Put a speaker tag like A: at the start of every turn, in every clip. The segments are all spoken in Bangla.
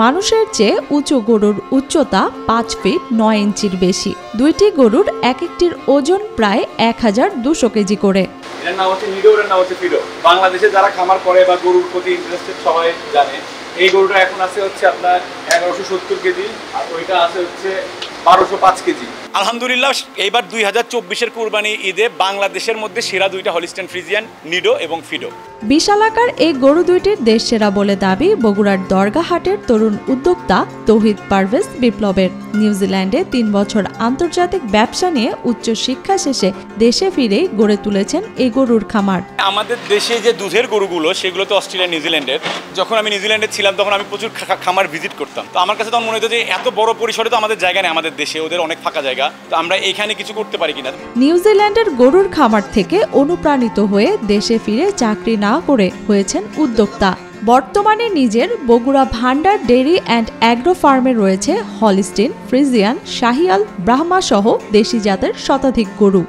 A: মানুষের চেয়ে উঁচু গরুর উচ্চতা 5 ফিট 9 ইঞ্চির বেশি। দুইটি গরুর এক একটির ওজন প্রায় 1200 কেজি করে।
B: এর নাম হচ্ছে নিডো, এর নাম হচ্ছে ফিডো। বাংলাদেশে যারা খামার করে বা গরুর প্রতি ইন্টারেস্টেড সবাই জানে। এই গরুটা এখন আছে হচ্ছে আপনার 1170 কেজি, আর ওইটা আছে হচ্ছে 1205 কেজি। আলহামদুলিল্লাহ এইবার 2024-এর কুরবানি ঈদে বাংলাদেশের মধ্যে সেরা দুইটা হলিস্টাইন ফ্রিজিয়ান নিডো এবং ফিডো।
A: বিশাল আকার এই গরু দুইটির দেশ সেরা বলে দাবি বগুড়ার দরগাহাটের তরুণ উদ্যোক্তা তৌহিদ পারভেজ বিপ্লবের। নিউজিল্যান্ডে 3 বছর আন্তর্জাতিক ব্যবসা নিয়ে উচ্চ শিক্ষা শেষে দেশে ফিরেই গড়ে তুলেছেন এই গরুর খামার।
B: আমাদের দেশে যে দুধের গরুগুলো সেগুলো তো অস্ট্রেলিয়া, নিউজিল্যান্ডের। যখন আমি নিউজিল্যান্ডে ছিলাম তখন আমি প্রচুর খামার ভিজিট করতাম। তো আমার কাছে তখন মনে হতো যে এত বড় পরিসরে তো আমাদের জায়গা নেই, আমাদের দেশে ওদের অনেক ফাঁকা জায়গা, তো আমরা এইখানে কিছু করতে পারি কিনা।
A: নিউজিল্যান্ডের গরুর খামার থেকে অনুপ্রাণিত হয়ে দেশে ফিরে চাকরি না করে হয়েছেন উদ্যোক্তা। বর্তমানে নিজের বগুড়া ভান্ডার ডেইরি অ্যান্ড অ্যাগ্রো ফার্মে রয়েছে হলিস্টিন, ফ্রিজিয়ান, শাহিয়াল, ব্রাহ্মা সহ দেশি জাতের শতাধিক গরু।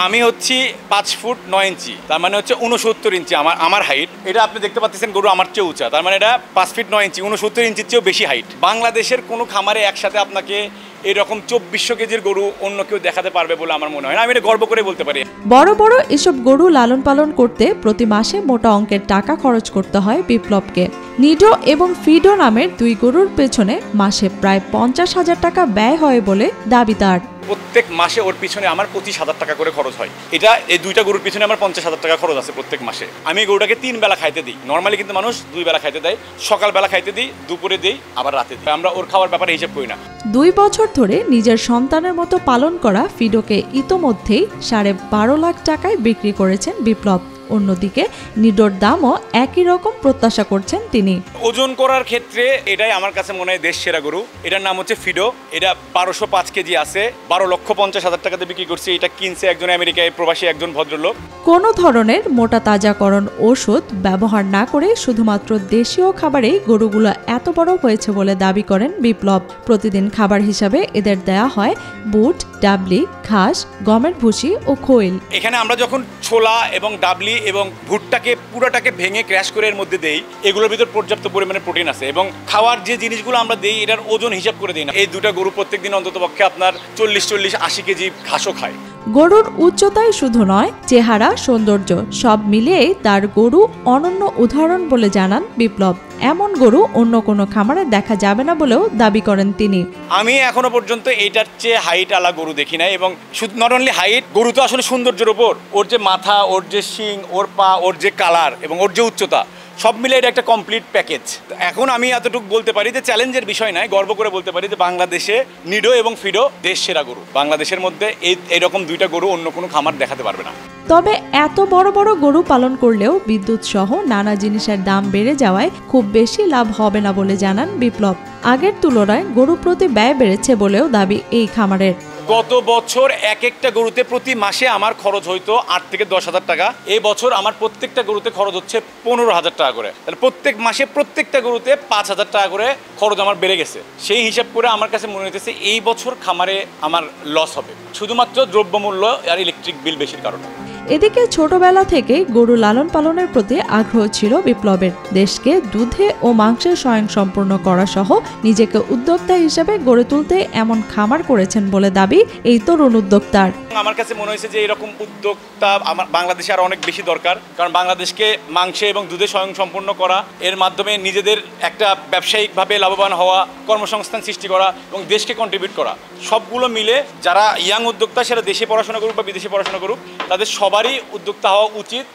B: আমি হচ্ছি 5 ফুট 9 ইঞ্চি, তার মানে হচ্ছে 69 ইঞ্চি আমার হাইট। এটা আপনি দেখতে পাচ্ছেন গরু আমার চেয়ে উঁচা, তার মানে এটা 5 ফিট 9 ইঞ্চি, 69 ইঞ্চির চেয়েও বেশি হাইট। বাংলাদেশের কোনো খামারে একসাথে আপনাকে এরকম 2400 কেজির গরু অন্য কেউ দেখাতে পারবে বলে আমার মনে হয় না। আমি এটা গর্ব করে বলতে পারি।
A: বড় বড় এসব গরু লালন পালন করতে প্রতি মাসে মোটা অঙ্কের টাকা খরচ করতে হয় বিপ্লবকে। নিডো এবং ফিডো নামের দুই গরুর পেছনে মাসে প্রায় 50,000 টাকা ব্যয় হয় বলে দাবি তার।
B: প্রত্যেক মাসে ওর পিছনে আমার 25,000 টাকা করে খরচ হয়। এটা এই দুইটা গরুর পিছনে আমার 50,000 টাকা খরচ আছে প্রত্যেক মাসে। আমি এই গরুটাকে 3 বেলা খাইতে দিই। নর্মালি কিন্তু মানুষ 2 বেলা খাইতে দেয়, সকালবেলা খাইতে দিই, দুপুরে দিই, আবার রাতে দিই। আমরা ওর খাওয়ার ব্যাপারে হিসাব করি না।
A: 2 বছর ধরে নিজের সন্তানের মতো পালন করা ফিডোকে ইতোমধ্যেই 12.5 লাখ টাকায় বিক্রি করেছেন বিপ্লব। অন্যদিকে নিডোর দামও একই রকম প্রত্যাশা করছেন তিনি।
B: ওজন করার ক্ষেত্রে এটাই আমার কাছে মনে হয় দেশ সেরা গরু। এটার নাম হচ্ছে ফিডো। এটা 1205 কেজি আছে, 12,50,000 টাকাতে বিক্রি করছে। এটা কিনছে একজন আমেরিকায় প্রবাসী একজন ভদ্রলোক।
A: কোনো ধরনের মোটা তাজাকরণ ওষুধ ব্যবহার না করে শুধুমাত্র দেশীয় খাবারেই গরুগুলো এত বড় হয়েছে বলে দাবি করেন বিপ্লব। প্রতিদিন খাবার হিসাবে এদের দেয়া হয় বুট, ডাবলি, ঘাস, গমের ভুসি ও খৈল।
B: এখানে আমরা যখন ছোলা এবং ডাবলি এবং ভুট্টাকে পুরাটাকে ভেঙে ক্র্যাশ করে এর মধ্যে দেই, এগুলোর ভিতর পর্যাপ্ত পরিমাণে প্রোটিন আছে এবং খাওয়ার যে জিনিসগুলো আমরা দেই এটার ওজন হিসাব করে দিই না। এই দুটা গরু প্রত্যেকদিন অন্ততপক্ষে আপনার 40-80 কেজি ঘাসও খায়।
A: গরুর উচ্চতায় শুধু নয়, চেহারা, সৌন্দর্য সব মিলিয়েই তার গরু অনন্য উদাহরণ বলে জানান বিপ্লব। এমন গরু অন্য কোনো খামারে দেখা যাবে না বলেও দাবি করেন তিনি।
B: আমি এখনো পর্যন্ত এইটার চেয়ে হাইট আলা গরু দেখি নাই। এবং নট অনলি হাইট, গরু তো আসলে সৌন্দর্যের উপর। ওর যে মাথা, ওর যে শিং, ওর পা, ওর যে কালার এবং ওর যে উচ্চতা, সব মিলে এটা একটা কমপ্লিট প্যাকেজ। এখন আমি এতটুকু বলতে পারি যে চ্যালেঞ্জের বিষয় নয়, গর্ব করে বলতে পারি যে বাংলাদেশে নিডো এবং ফিডো দেশ সেরা গরু। বাংলাদেশের মধ্যে এরকম দুইটা গরু অন্য কোনো খামার দেখাতে পারবে না।
A: তবে এত বড় বড় গরু পালন করলেও বিদ্যুৎ সহ নানা জিনিসের দাম বেড়ে যাওয়ায় খুব বেশি লাভ হবে না বলে জানান বিপ্লব। আগের তুলনায় গরু প্রতি ব্যয় বেড়েছে বলেও দাবি এই খামারের।
B: গত বছর এক একটা গরুতে প্রতি মাসে আমার খরচ হইতো 8 থেকে 10,000 টাকা। এই বছর আমার প্রত্যেকটা গরুতে খরচ হচ্ছে 15,000 টাকা করে। তাহলে প্রত্যেক মাসে প্রত্যেকটা গরুতে 5,000 টাকা করে খরচ আমার বেড়ে গেছে। সেই হিসাব করে আমার কাছে মনে হইতেছে এই বছর খামারে আমার লস হবে, শুধুমাত্র দ্রব্যমূল্য আর ইলেকট্রিক বিল বেশির কারণে।
A: এদিকে ছোটবেলা থেকেই গরু লালন পালনের প্রতি আগ্রহ ছিল বিপ্লবের। দেশকে দুধে ও মাংসে স্বয়ংসম্পূর্ণ করা সহ নিজেকে উদ্যোক্তা হিসেবে গড়ে তুলতে এমন খামার করেছেন বলে দাবি এই তরুণ উদ্যোক্তার।
B: আমার কাছে মনে হয়েছে যে এরকম উদ্যোক্তা আমার বাংলাদেশে আর অনেক বেশি দরকার, কারণ বাংলাদেশকে মাংসে এবং দুধে স্বয়ংসম্পূর্ণ করা, এর মাধ্যমে নিজেদের একটা ব্যবসায়িকভাবে লাভবান হওয়া, কর্মসংস্থান সৃষ্টি করা এবং দেশকে কন্ট্রিবিউট করা, সবগুলো মিলে যারা ইয়াং উদ্যোক্তা সেটা দেশে পড়াশোনা করুক বা বিদেশে পড়াশোনা করুক, তাদের সবারই উদ্যোক্তা হওয়া উচিত।